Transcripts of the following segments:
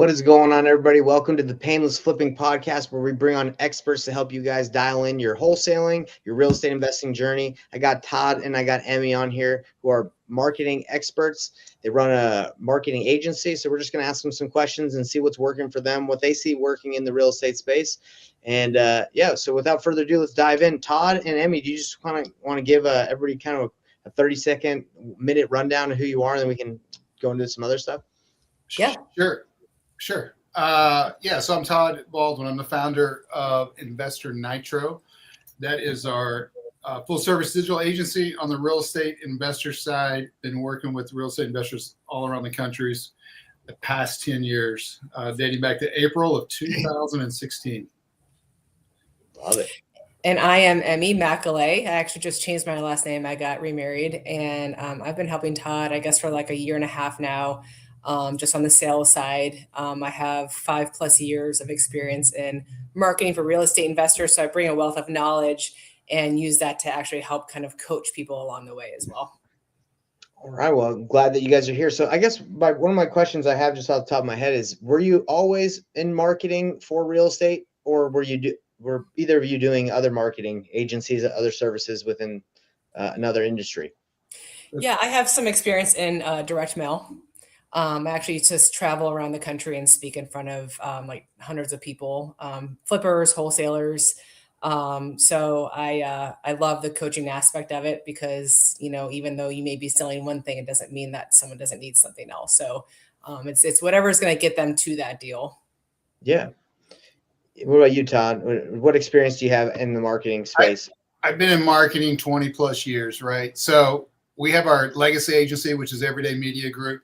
What is going on, everybody? Welcome to the Painless Flipping Podcast, where we bring on experts to help you guys dial in your wholesaling, your real estate investing journey. I got Todd and I got Emmy on here, who are marketing experts. They run a marketing agency, so we're just going to ask them some questions and see what's working for them, what they see working in the real estate space. And so without further ado, let's dive in. Todd and Emmy, do you just kind of want to give everybody kind of a 30-second minute rundown of who you are, and then we can go into some other stuff? Yeah, sure. So I'm Todd Baldwin. I'm the founder of Investor Nitro. That is our full service digital agency on the real estate investor side. Been working with real estate investors all around the countries the past 10 years, dating back to April of 2016. Love it. And I am Emmy McAlay. I actually just changed my last name. I got remarried, and I've been helping Todd, I guess, for like a year and a half now. Just on the sales side. I have 5+ years of experience in marketing for real estate investors. So I bring a wealth of knowledge and use that to actually help kind of coach people along the way as well. All right. Well, I'm glad that you guys are here. So I guess one of my questions I have just off the top of my head is, were you always in marketing for real estate, or were either of you doing other marketing agencies, other services within another industry? Yeah, I have some experience in direct mail. I actually just travel around the country and speak in front of like hundreds of people, flippers, wholesalers. So I love the coaching aspect of it because, even though you may be selling one thing, it doesn't mean that someone doesn't need something else. So it's whatever's going to get them to that deal. Yeah. What about you, Todd? What experience do you have in the marketing space? I've been in marketing 20+ years, right? So we have our legacy agency, which is Everyday Media Group.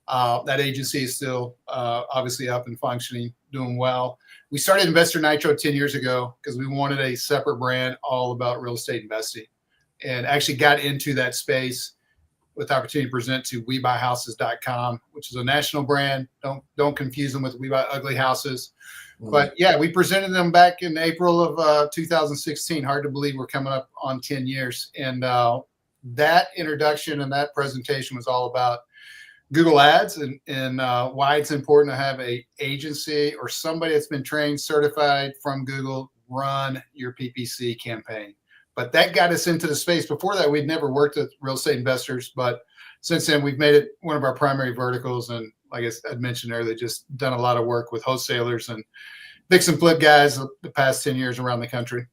That agency is still obviously up and functioning, doing well. We started Investor Nitro 10 years ago because we wanted a separate brand all about real estate investing, and actually got into that space with the opportunity to present to WeBuyHouses.com, which is a national brand. Don't confuse them with We Buy Ugly Houses. But yeah, we presented them back in April of 2016. Hard to believe we're coming up on 10 years. And that introduction and that presentation was all about Google Ads and why it's important to have a agency or somebody that's been trained, certified from Google, run your PPC campaign. But that got us into the space. Before that, we'd never worked with real estate investors, but since then we've made it one of our primary verticals. And like I'd mentioned earlier, just done a lot of work with wholesalers and fix and flip guys the past 10 years around the country.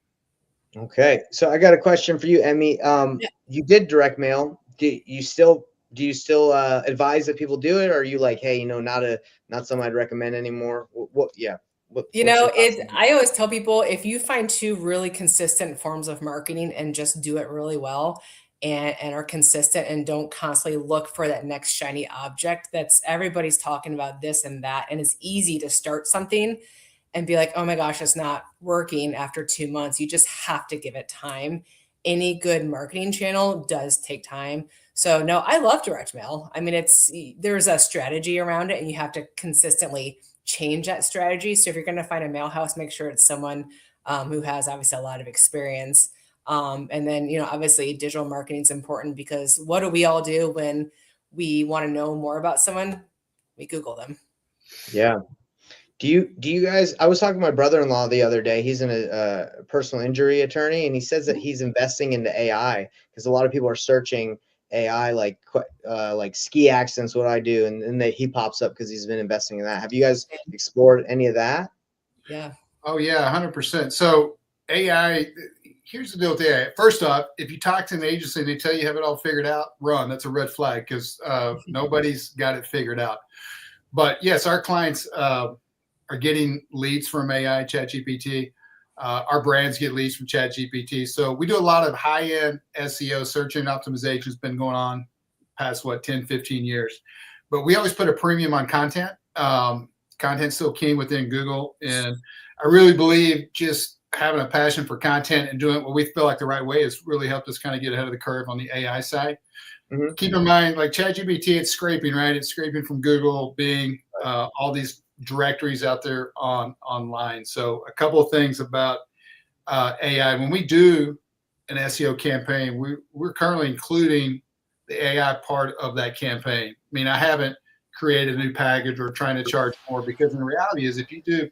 Okay. So I got a question for you, Emmy. You did direct mail. Do you still advise that people do it, or are you like, hey, not something I'd recommend anymore? I always tell people, if you find two really consistent forms of marketing and just do it really well and are consistent and don't constantly look for that next shiny object, that's everybody's talking about this and that. And it's easy to start something and be like, oh my gosh, it's not working after 2 months. You just have to give it time. Any good marketing channel does take time. So no, I love direct mail. I mean, there's a strategy around it, and you have to consistently change that strategy. So if you're going to find a mail house, make sure it's someone who has obviously a lot of experience. And then, obviously digital marketing is important, because what do we all do when we want to know more about someone? We Google them. Yeah. Do you guys, I was talking to my brother-in-law the other day. He's a personal injury attorney, and he says that he's investing into AI because a lot of people are searching AI, like ski accidents, what I do, and he pops up because he's been investing in that. Have you guys explored any of that? Yeah. Oh yeah, 100%. So AI, here's the deal with AI. First off, if you talk to an agency and they tell you have it all figured out, run. That's a red flag, because nobody's got it figured out. But yes, our clients are getting leads from AI, ChatGPT. Our brands get leads from ChatGPT. So we do a lot of high-end SEO, search engine optimization. Has been going on past 10, 15 years. But we always put a premium on content. Content's still king within Google. And I really believe just having a passion for content and doing what we feel like the right way has really helped us kind of get ahead of the curve on the AI side. Mm-hmm. Keep in mind, like ChatGPT, it's scraping, right? It's scraping from Google, Bing, all these directories out there online. So a couple of things about AI. When we do an SEO campaign, we're currently including the AI part of that campaign. I mean, I haven't create a new package or trying to charge more, because the reality is if you do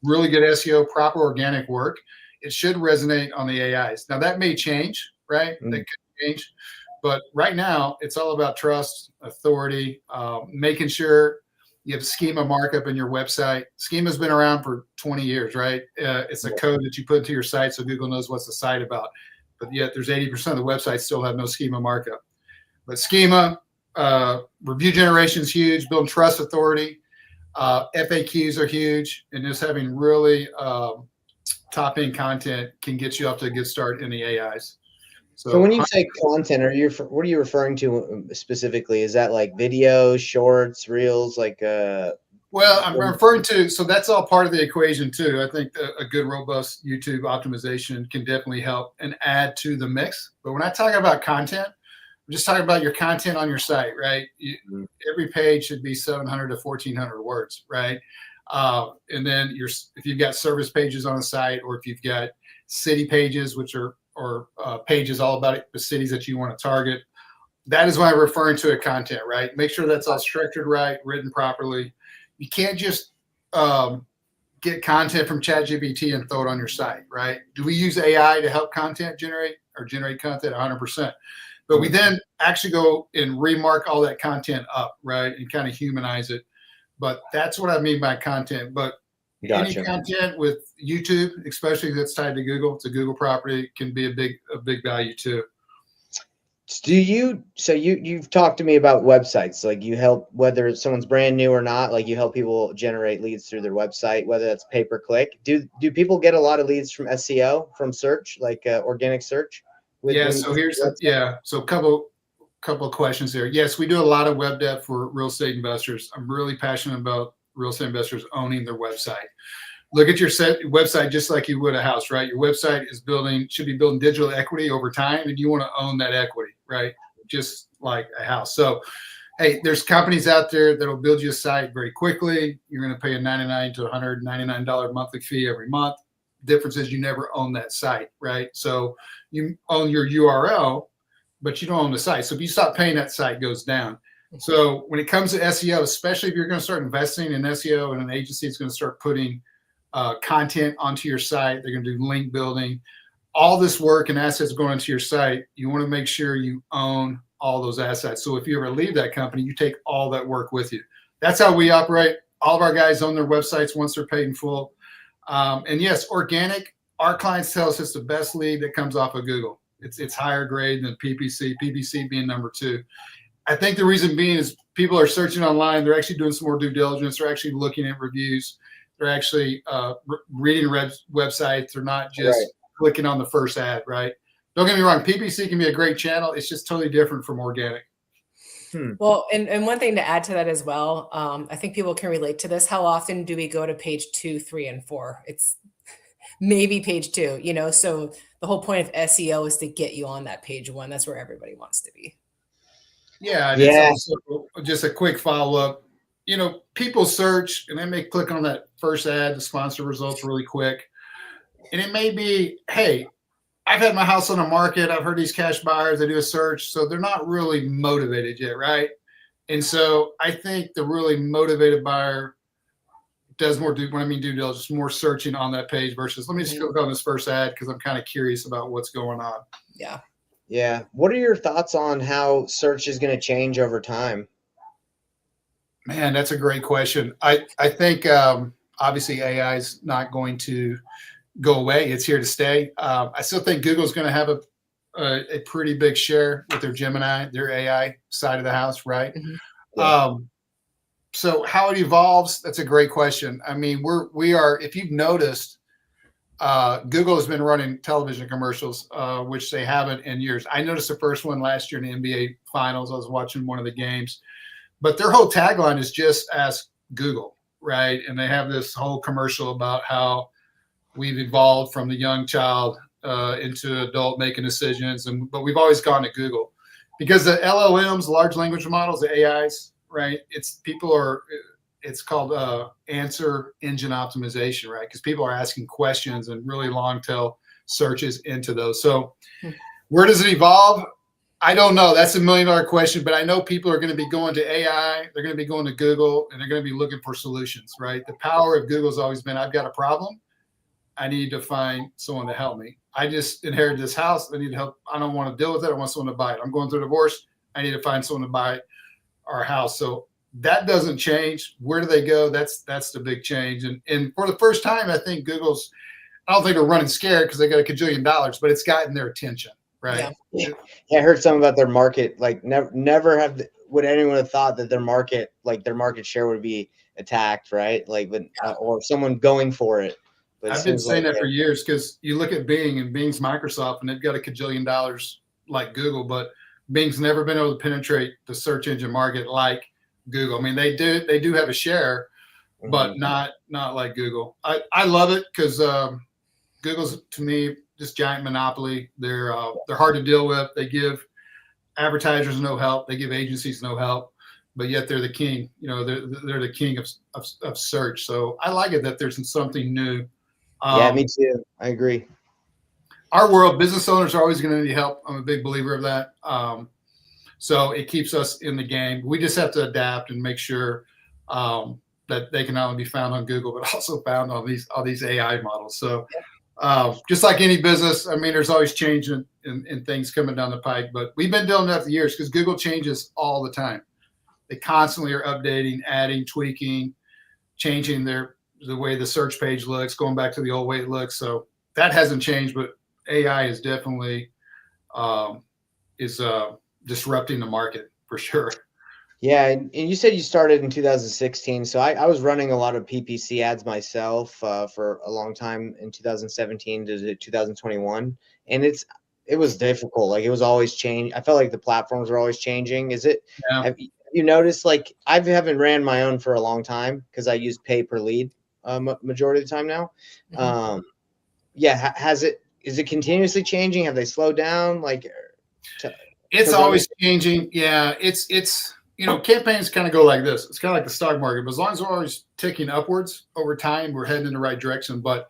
really good SEO, proper organic work, it should resonate on the AIs. Now that may change, right? That could change. But right now, it's all about trust, authority, making sure you have schema markup in your website. Schema's been around for 20 years, right? It's a code that you put into your site so Google knows what's the site about. But yet there's 80% of the websites still have no schema markup. But schema, review generation is huge, building trust, authority. FAQs are huge, and just having really top-end content can get you up to a good start in the AIs. So when you say content, what are you referring to specifically? Is that like videos, shorts, reels, like? Well, I'm referring to, so that's all part of the equation too. I think a good, robust YouTube optimization can definitely help and add to the mix. But when I talk about content, I'm just talking about your content on your site, right? Every page should be 700 to 1,400 words, right? And then if you've got service pages on the site, or if you've got city pages, which are pages all about the cities that you want to target, that is why I'm referring to a content, right? Make sure that's all structured right, written properly. You can't just get content from ChatGPT and throw it on your site, right? Do we use AI to help content generate content? 100%. But we then actually go and remark all that content up, right? And kind of humanize it. But that's what I mean by content. But Gotcha. any content with YouTube, especially that's tied to Google, it's a Google property, can be a big value too. You've talked to me about websites, like you help, whether someone's brand new or not, like you help people generate leads through their website, whether that's pay-per-click. Do people get a lot of leads from SEO, from search, like organic search? So a couple of questions there. Yes, we do a lot of web dev for real estate investors. I'm really passionate about real estate investors owning their website. Look at your website just like you would a house, right? Your website should be building digital equity over time, and you want to own that equity, right? Just like a house. So, hey, there's companies out there that will build you a site very quickly. You're going to pay a $99 to $199 monthly fee every month. The difference is you never own that site, right? So you own your URL, but you don't own the site. So if you stop paying, that site goes down. So when it comes to SEO, especially if you're going to start investing in SEO, and an agency is going to start putting content onto your site, they're going to do link building, all this work and assets going onto your site, you want to make sure you own all those assets. So if you ever leave that company, you take all that work with you. That's how we operate. All of our guys own their websites once they're paid in full. And yes, organic, our clients tell us it's the best lead that comes off of Google. It's higher grade than PPC being number 2. I think the reason being is people are searching online. They're actually doing some more due diligence. They're actually looking at reviews. They're actually reading websites. They're not just clicking on the first ad, right? Don't get me wrong. PPC can be a great channel. It's just totally different from organic. Well, and one thing to add to that as well, I think people can relate to this. How often do we go to page 2, 3, and 4? It's maybe page 2, so the whole point of SEO is to get you on that page 1. That's where everybody wants to be. Yeah. And it's also just a quick follow-up. People search and they may click on that first ad, the sponsor results really quick. And it may be, hey, I've had my house on the market. I've heard these cash buyers, they do a search. So they're not really motivated yet, right? And so I think the really motivated buyer does more due diligence, more searching on that page versus let me just click on this first ad because I'm kind of curious about what's going on. Yeah. Yeah. What are your thoughts on how search is going to change over time? Man, that's a great question. I think obviously AI is not going to go away. It's here to stay. I still think Google's going to have a pretty big share with their Gemini, their AI side of the house, right? Mm-hmm. So how it evolves, that's a great question. I mean, we are, if you've noticed, Google has been running television commercials, which they haven't in years. I noticed the first one last year in the NBA Finals. I was watching one of the games, but their whole tagline is just ask Google, right? And they have this whole commercial about how we've evolved from the young child into adult making decisions, but we've always gone to Google because the LLMs, large language models, the AIs, right? It's called answer engine optimization, right? Because people are asking questions and really long tail searches into those. So where does it evolve? I don't know. That's $1 million question, but I know people are going to be going to AI. They're going to be going to Google, and they're going to be looking for solutions, right? The power of Google's always been, I've got a problem. I need to find someone to help me. I just inherited this house. I need help. I don't want to deal with it. I want someone to buy it. I'm going through a divorce. I need to find someone to buy our house. So that doesn't change. Where do they go? That's the big change. And for the first time, I think Google's, I don't think they're running scared because they got $1 kajillion, but it's gotten their attention, right? Yeah, I heard something about their market. Like never would anyone have thought that their market share would be attacked, right? Like, or someone going for it. But I've been saying that for years, because you look at Bing, and Bing's Microsoft, and they've got $1 kajillion like Google, but Bing's never been able to penetrate the search engine market like Google. I mean, they do have a share, but not like Google. I love it because Google's, to me, this giant monopoly. They're hard to deal with. They give advertisers no help. They give agencies no help, but yet they're the king. You know, they're the king of search. So I like it that there's something new. Yeah, me too. I agree. Our world, business owners are always going to need help. I'm a big believer of that. So it keeps us in the game. We just have to adapt and make sure that they can not only be found on Google, but also found on all these AI models. So just like any business, I mean, there's always change in things coming down the pike. But we've been doing that for years because Google changes all the time. They constantly are updating, adding, tweaking, changing the way the search page looks, going back to the old way it looks. So that hasn't changed, but AI is definitely disrupting the market for sure. Yeah, and you said you started in 2016. So I was running a lot of PPC ads myself for a long time in 2017 to 2021, and it was difficult. Like, it was always changing. I felt like the platforms were always changing. Yeah. Have you noticed? Like, I haven't ran my own for a long time because I use pay per lead majority of the time now. Is it continuously changing? Have they slowed down? Like, it's always changing. Yeah, it's campaigns kind of go like this. It's kind of like the stock market, but as long as we're always ticking upwards over time, we're heading in the right direction. But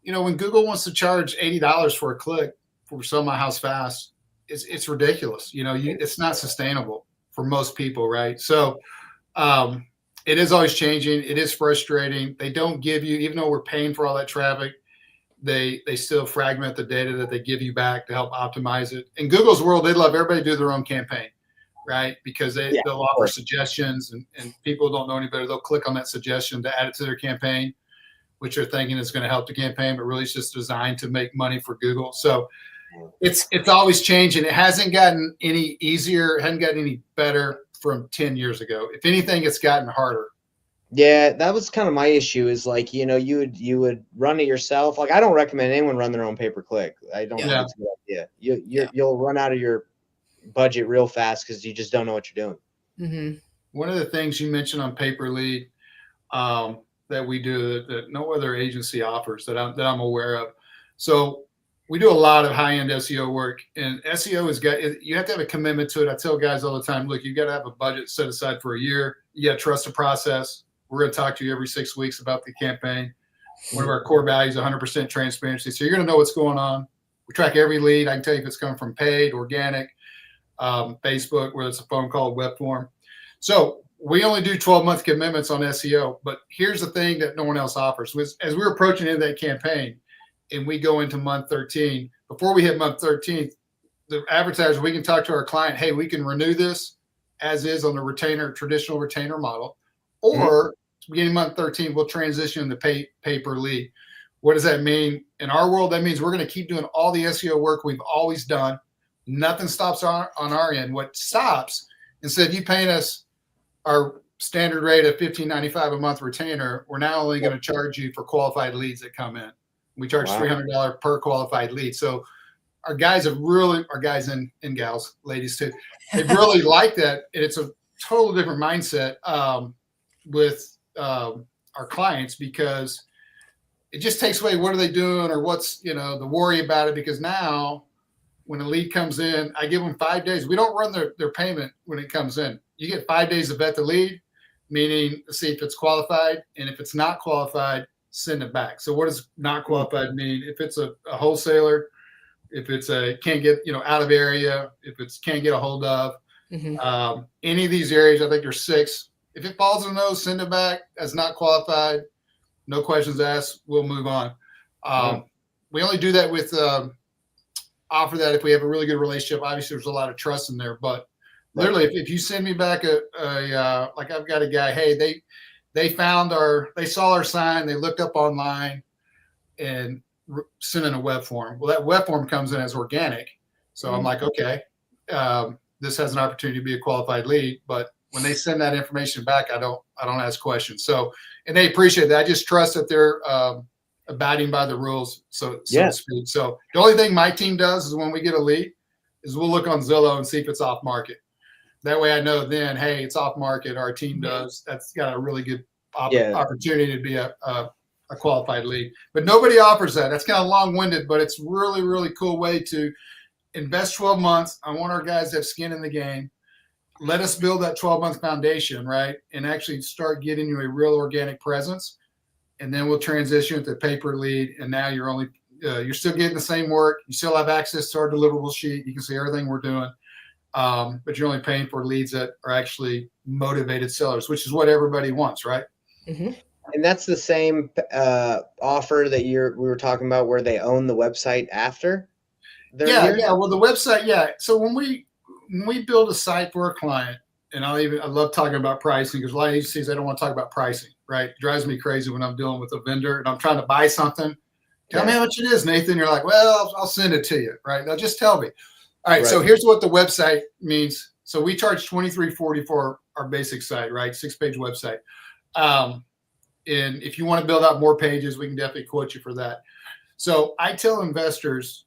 when Google wants to charge $80 for a click for Sell My House Fast, it's ridiculous. It's not sustainable for most people, right? So it is always changing. It is frustrating. They don't give you, even though we're paying for all that traffic, they still fragment the data that they give you back to help optimize it. In Google's world, they'd love everybody to do their own campaign, right? Because they'll offer suggestions, and people don't know any better. They'll click on that suggestion to add it to their campaign, which they're thinking is going to help the campaign, but really it's just designed to make money for Google. So it's always changing. It hasn't gotten any easier, it hasn't gotten any better from 10 years ago. If anything, it's gotten harder. Yeah, that was kind of my issue, is like, you would run it yourself. Like, I don't recommend anyone run their own pay-per-click. I don't think it's a good idea. You'll run out of your budget real fast because you just don't know what you're doing. One of the things you mentioned on pay per lead that we do that no other agency offers that I'm aware of. So we do a lot of high-end SEO work, and SEO you have to have a commitment to it. I tell guys all the time, look, you got to have a budget set aside for a year. You got to trust the process. We're going to talk to you every 6 weeks about the campaign. One of our core values, 100% transparency. So you're going to know what's going on. We track every lead. I can tell you if it's coming from paid, organic, Facebook, whether it's a phone call, web form. So we only do 12-month commitments on SEO. But here's the thing that no one else offers. As we're approaching into that campaign and we go into month 13, before we hit month 13, the advertiser, we can talk to our client, hey, we can renew this as is on the traditional retainer model. Or beginning month 13, we'll transition to pay per lead. What does that mean? In our world, that means we're going to keep doing all the SEO work we've always done. Nothing stops on our end. What stops, instead of you paying us our standard rate of $15.95 a month retainer, we're now only going to charge you for qualified leads that come in. We charge $300 per qualified lead. So our guys and gals, ladies too, they really like that. And it's a total different mindset with our clients, because it just takes away what are they doing or what's the worry about it. Because now when a lead comes in, I give them 5 days. We don't run their payment when it comes in. You get 5 days to vet the lead, meaning to see if it's qualified, and if it's not qualified, send it back. So what does not qualified mean? If it's a wholesaler, if it's a can't get, out of area, if it's can't get a hold of, any of these areas, I think there's 6. If it falls in those, send it back as not qualified. No questions asked. We'll move on. We only do that with offer that if we have a really good relationship. Obviously, there's a lot of trust in there, but literally, if you send me back like I've got a guy, hey, they saw our sign, they looked up online, and sent in a web form. Well, that web form comes in as organic, so I'm like, okay, this has an opportunity to be a qualified lead, but when they send that information back, I don't ask questions. So, and they appreciate that. I just trust that they're abiding by the rules, so to speak. So the only thing my team does is when we get a lead is we'll look on Zillow and see if it's off market. That way I know then, hey, it's off market. Our team does. That's got a really good opportunity to be a qualified lead. But nobody offers that. That's kind of long-winded, but it's really, really cool way to invest 12 months. I want our guys to have skin in the game. Let us build that 12-month foundation, right? And actually start getting you a real organic presence. And then we'll transition to paper lead. And now you're still getting the same work. You still have access to our deliverable sheet. You can see everything we're doing. But you're only paying for leads that are actually motivated sellers, which is what everybody wants, right? And that's the same offer that we were talking about, where they own the website after. Yeah. Well, the website, So when we build a site for a client, and I love talking about pricing, because a lot of agencies, they don't want to talk about pricing, right? It drives me crazy when I'm dealing with a vendor and I'm trying to buy something. Tell me how much it is, Nathan. You're like, well, I'll send it to you, right? Now just tell me. All right. So here's what the website means. So we charge $23.40 for our basic site, right? 6-page website. And if you want to build out more pages, we can definitely quote you for that. So I tell investors,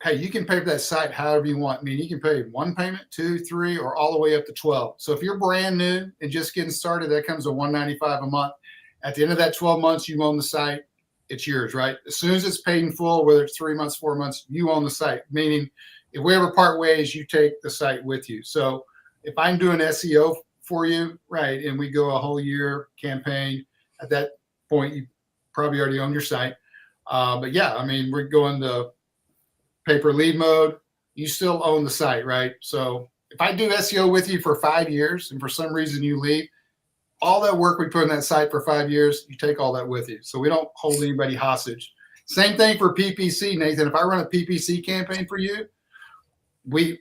hey, you can pay for that site however you want. I mean, you can pay 1 payment, 2, 3, or all the way up to 12. So if you're brand new and just getting started, that comes to $195 a month. At the end of that 12 months, you own the site. It's yours, right? As soon as it's paid in full, whether it's 3 months, 4 months, you own the site. Meaning, if we ever part ways, you take the site with you. So if I'm doing SEO for you, right, and we go a whole year campaign, at that point, you probably already own your site. But yeah, I mean, we're going to paper lead mode. You still own the site, right? So if I do SEO with you for 5 years and for some reason you leave, all that work we put in that site for 5 years, you take all that with you. So we don't hold anybody hostage. Same thing for PPC, Nathan. If I run a PPC campaign for you, we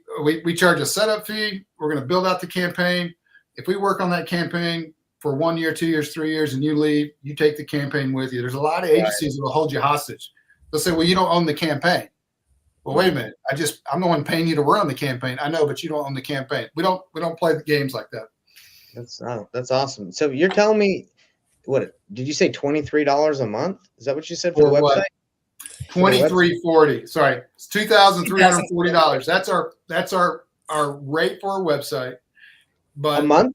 charge a setup fee. We're going to build out the campaign. If we work on that campaign for 1 year, 2 years, 3 years, and you leave, you take the campaign with you. There's a lot of agencies that will hold you hostage. They'll say, well, you don't own the campaign. Well, wait a minute. I'm the one paying you to run the campaign. I know, but you don't own the campaign. We don't play the games like that. That's awesome. So you're telling me, what did you say? $23 a month? Is that what you said for the website? $23.40. Sorry, it's $2,340. That's our rate for our website. But a month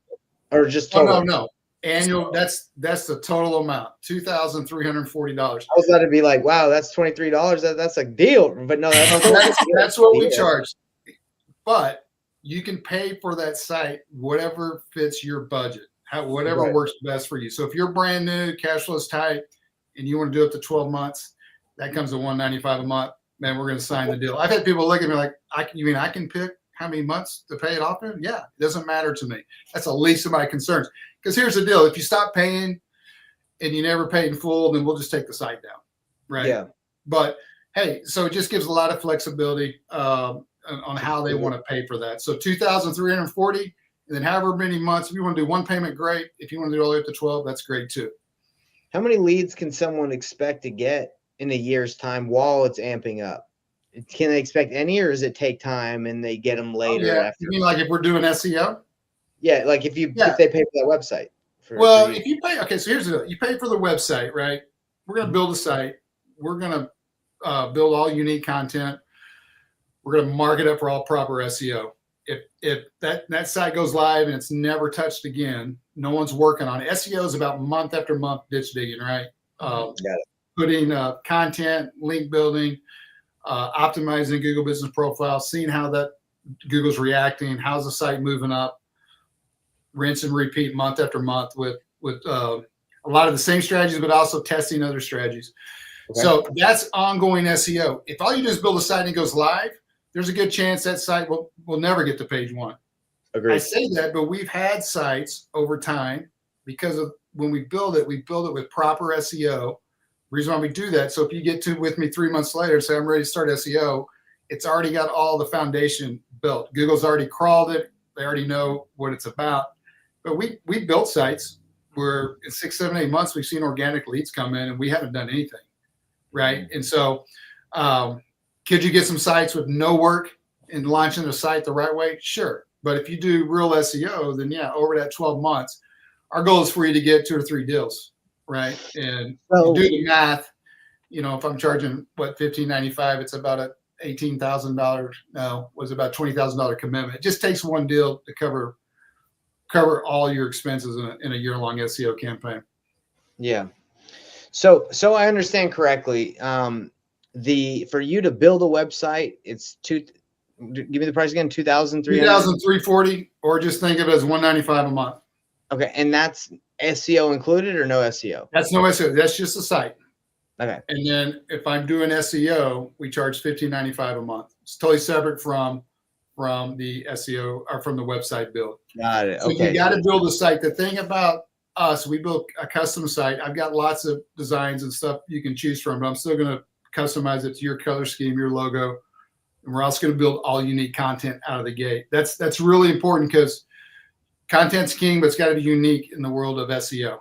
or just total? No. Annual. That's the total amount. $2,340. I was about to be like, wow, that's $23. That's a deal. But no, that's what we charge. But you can pay for that site whatever fits your budget, whatever works best for you. So if you're brand new, cash flow's tight, and you want to do it to 12 months, that comes to $195 a month. Man, we're going to sign the deal. I've had people look at me like, you mean I can pick how many months to pay it off in? Yeah, it doesn't matter to me. That's the least of my concerns. Because here's the deal. If you stop paying and you never pay in full, then we'll just take the site down, right? Yeah. But, hey, so it just gives a lot of flexibility on how they want to pay for that. So $2,340, and then however many months. If you want to do one payment, great. If you want to do all the way up to 12, that's great too. How many leads can someone expect to get in a year's time while it's amping up? Can they expect any, or does it take time and they get them later? After? You mean like if we're doing SEO? Yeah, like if they pay for that website. If you pay, okay, so here's the deal. You pay for the website, right? We're going to build a site. We're going to build all unique content. We're going to mark it up for all proper SEO. If that site goes live and it's never touched again, no one's working on it. SEO is about month after month ditch digging, right? Got it. Putting content, link building, optimizing Google Business Profile, seeing how that Google's reacting, how's the site moving up, rinse and repeat month after month with a lot of the same strategies, but also testing other strategies. Okay. So that's ongoing SEO. If all you do is build a site and it goes live, there's a good chance that site will never get to page one. Agreed. I say that, but we've had sites over time because of when we build it with proper SEO. Reason why we do that. So if you get with me 3 months later, say I'm ready to start SEO, it's already got all the foundation built. Google's already crawled it. They already know what it's about. But we built sites where in 6, 7, 8 months, we've seen organic leads come in and we haven't done anything. Right. And so could you get some sites with no work and launching the site the right way? Sure. But if you do real SEO, then yeah, over that 12 months, our goal is for you to get 2 or 3 deals. Right. And So, you do the math, if I'm charging $15.95, it's about a $18,000. No, was about $20,000 commitment. It just takes one deal to cover all your expenses in a year-long SEO campaign. yeah. So I understand correctly. For you to build a website, it's give me the price again, $2,340, or just think of it as $195 a month. Okay, and that's SEO included or no SEO? That's no SEO. That's just a site. Okay. And then if I'm doing SEO, we charge $15.95 a month. It's totally separate from the SEO or from the website build. Got it. So Okay. you got to build a site. The thing about us, we built a custom site. I've got lots of designs and stuff you can choose from, but I'm still going to customize it to your color scheme, your logo. And we're also going to build all unique content out of the gate. That's really important because content's king, but it's got to be unique in the world of SEO.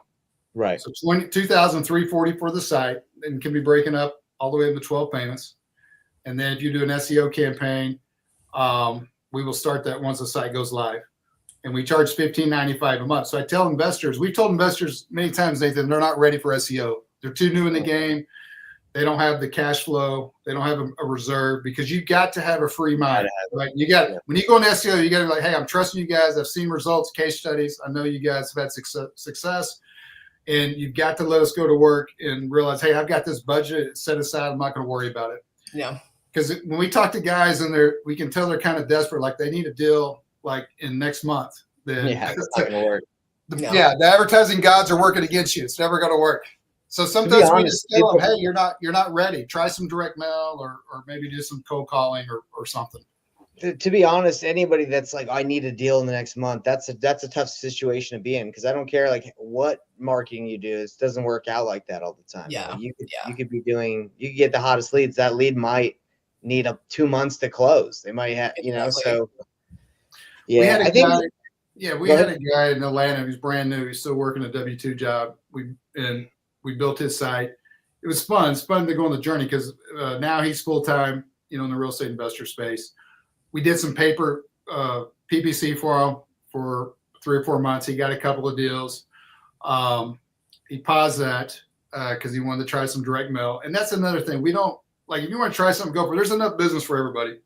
Right. So $2,340 for the site, and can be breaking up all the way into 12 payments. And then if you do an SEO campaign, we will start that once the site goes live. And we charge $15.95 a month. So I tell investors, we've told investors many times, Nathan, they're not ready for SEO. They're too new in the game. They don't have the cash flow. They don't have a reserve, because you got to have a free mind, right? You got, when you go into SEO, you got to be like, hey, I'm trusting you guys. I've seen results, case studies. I know you guys have had success, and you've got to let us go to work and realize, hey, I've got this budget set aside. I'm not going to worry about it. Yeah. Because when we talk to guys and we can tell they're kind of desperate, like they need a deal like in next month. Then it's not going to work. Yeah, the advertising gods are working against you. It's never going to work. So sometimes we just tell them, hey, you're not ready. Try some direct mail or maybe do some cold calling or something. To be honest, anybody that's like, I need a deal in the next month, that's a tough situation to be in, because I don't care like what marketing you do, it doesn't work out like that all the time. Yeah. You could get the hottest leads. That lead might need 2 months to close. They might have, so yeah. We had a guy in Atlanta who's brand new. He's still working a W-2 job. We built his site. It was fun. It's fun to go on the journey because now he's full-time, in the real estate investor space. We did some paper PPC for him for 3 or 4 months. He got a couple of deals. He paused that because he wanted to try some direct mail. And that's another thing. We don't, like, if you want to try something, go for it. There's enough business for everybody.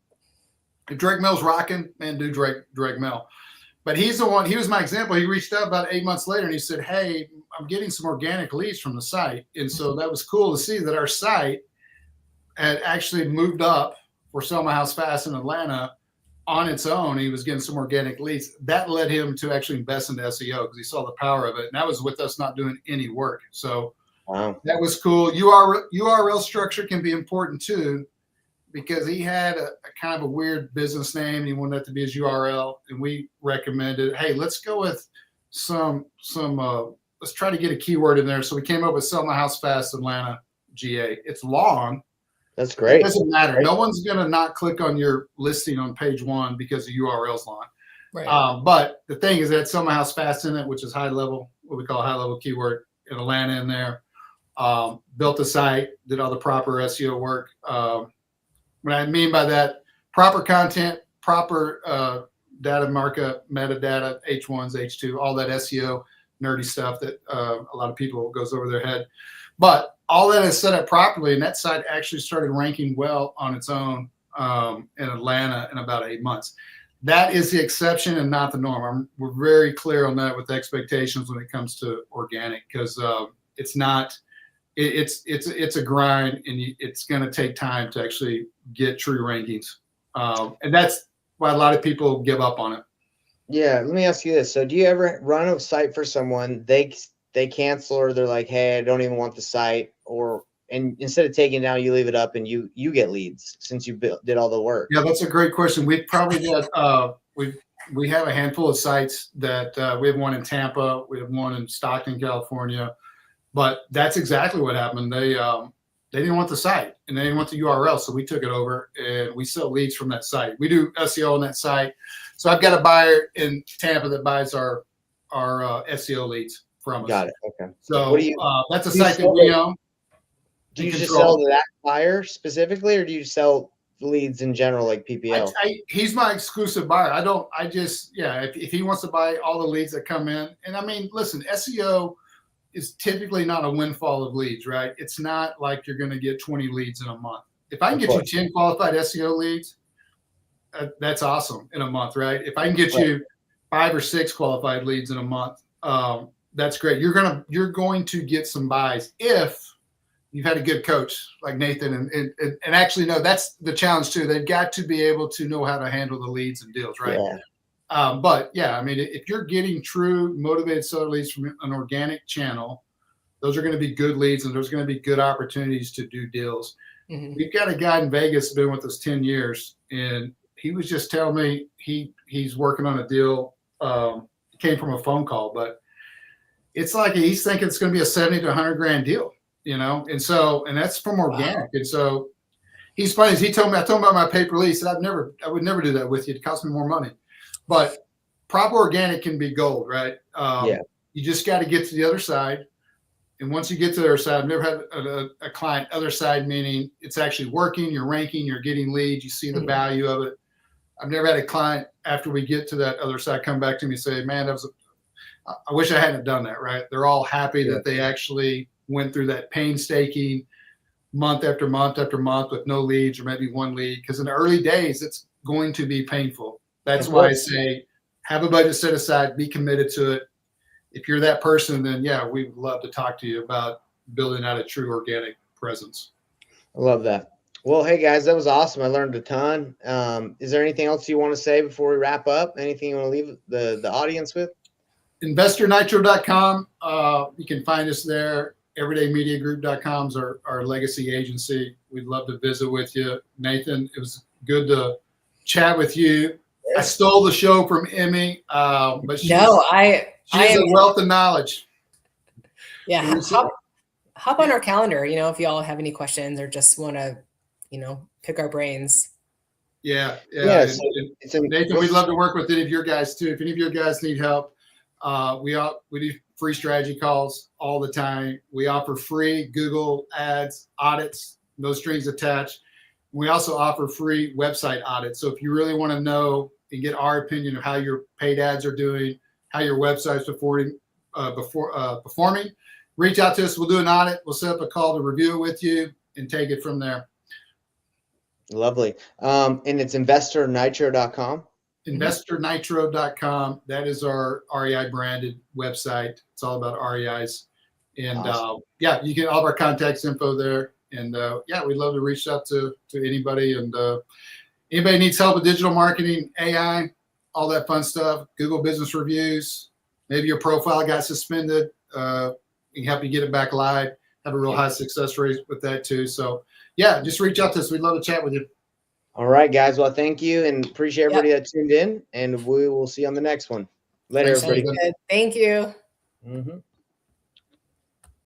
If direct mail's rocking, man, do direct mail. But he's the one, he was my example. He reached out about 8 months later and he said, hey, I'm getting some organic leads from the site. And so that was cool to see that our site had actually moved up for Sell My House Fast in Atlanta on its own. He was getting some organic leads. That led him to actually invest into SEO because he saw the power of it. And that was with us not doing any work. So wow, that was cool. URL structure can be important too, because he had a kind of a weird business name and he wanted that to be his URL. And we recommended, hey, let's go with let's try to get a keyword in there. So we came up with Sell My House Fast Atlanta GA. It's long. That's great. It doesn't matter. Right. No one's going to not click on your listing on page 1 because the URL's long. Right. But the thing is that Sell My House Fast in it, which is high level, what we call high level keyword in Atlanta in there. Built the site, did all the proper SEO work. What I mean by that, proper content, proper data markup, metadata, H1s, H2, all that SEO nerdy stuff that a lot of people goes over their head. But all that is set up properly, and that site actually started ranking well on its own in Atlanta in about 8 months. That is the exception and not the norm. We're very clear on that with expectations when it comes to organic, because it's not. It's a grind, and it's going to take time to actually get true rankings, and that's why a lot of people give up on it. Yeah, let me ask you this. So do you ever run a site for someone, they cancel, or they're like, hey, I don't even want the site, or and instead of taking it down, you leave it up and you get leads since you did all the work? Yeah, that's a great question. We probably got we have a handful of sites that we have one in Tampa, we have one in Stockton, California, but that's exactly what happened. They didn't want the site and they didn't want the URL, so we took it over and we sell leads from that site. We do SEO on that site. So I've got a buyer in Tampa that buys our SEO leads from us. Got it. Okay. So What do you, that's a do you site that sell we it- own. do you and just control. sell to that buyer specifically, or do you sell leads in general, like PPO? He's my exclusive buyer. If he wants to buy all the leads that come in, and I mean, listen, SEO is typically not a windfall of leads, right? It's not like you're going to get 20 leads in a month. If I can get you 10 qualified SEO leads, that's awesome in a month, right? If I can get you 5 or 6 qualified leads in a month, that's great. You're going to get some buys if you've had a good coach like Nathan, and actually, no, that's the challenge too. They've got to be able to know how to handle the leads and deals, right? Yeah. But yeah, I mean, if you're getting true motivated seller leads from an organic channel, those are going to be good leads, and there's going to be good opportunities to do deals. Mhm. We've got a guy in Vegas been with us 10 years, and he was just telling me he's working on a deal. It came from a phone call, but it's like he's thinking it's going to be a 70 to 100 grand deal, and that's from organic. Wow. And so he's funny. I told him about my pay per lead. He said, I would never do that with you. It costs me more money. But proper organic can be gold, right? You just got to get to the other side. And once you get to the other side, I've never had a client other side, meaning it's actually working, you're ranking, you're getting leads, you see the value of it. I've never had a client after we get to that other side come back to me and say, man, I wish I hadn't done that, right? They're all happy that they actually went through that painstaking month after month after month with no leads or maybe one lead. Because in the early days, it's going to be painful. That's why I say have a budget set aside, be committed to it. If you're that person, then yeah, we'd love to talk to you about building out a true organic presence. I love that. Well, hey guys, that was awesome. I learned a ton. Is there anything else you want to say before we wrap up? Anything you want to leave the audience with? InvestorNitro.com. You can find us there. EverydayMediaGroup.com is our legacy agency. We'd love to visit with you. Nathan, it was good to chat with you. I stole the show from Emmy, but she's a wealth of knowledge. Yeah, hop on our calendar. If you all have any questions or just want to, pick our brains. Yeah. Nathan, we'd love to work with any of your guys too. If any of your guys need help, we do free strategy calls all the time. We offer free Google ads audits, no strings attached. We also offer free website audits. So if you really want to know and get our opinion of how your paid ads are doing, how your website's performing, reach out to us. We'll do an audit. We'll set up a call to review it with you and take it from there. Lovely. And it's InvestorNitro.com. InvestorNitro.com. That is our REI branded website. It's all about REIs. And awesome. You get all of our contacts info there. And we'd love to reach out to anybody. And anybody needs help with digital marketing, AI, all that fun stuff, Google business reviews, maybe your profile got suspended. We can help you get it back live, have a real high success rate with that too. So just reach out to us. We'd love to chat with you. All right, guys. Well, thank you and appreciate everybody that tuned in, and we will see you on the next one. Later, everybody. Thank you. Mm-hmm.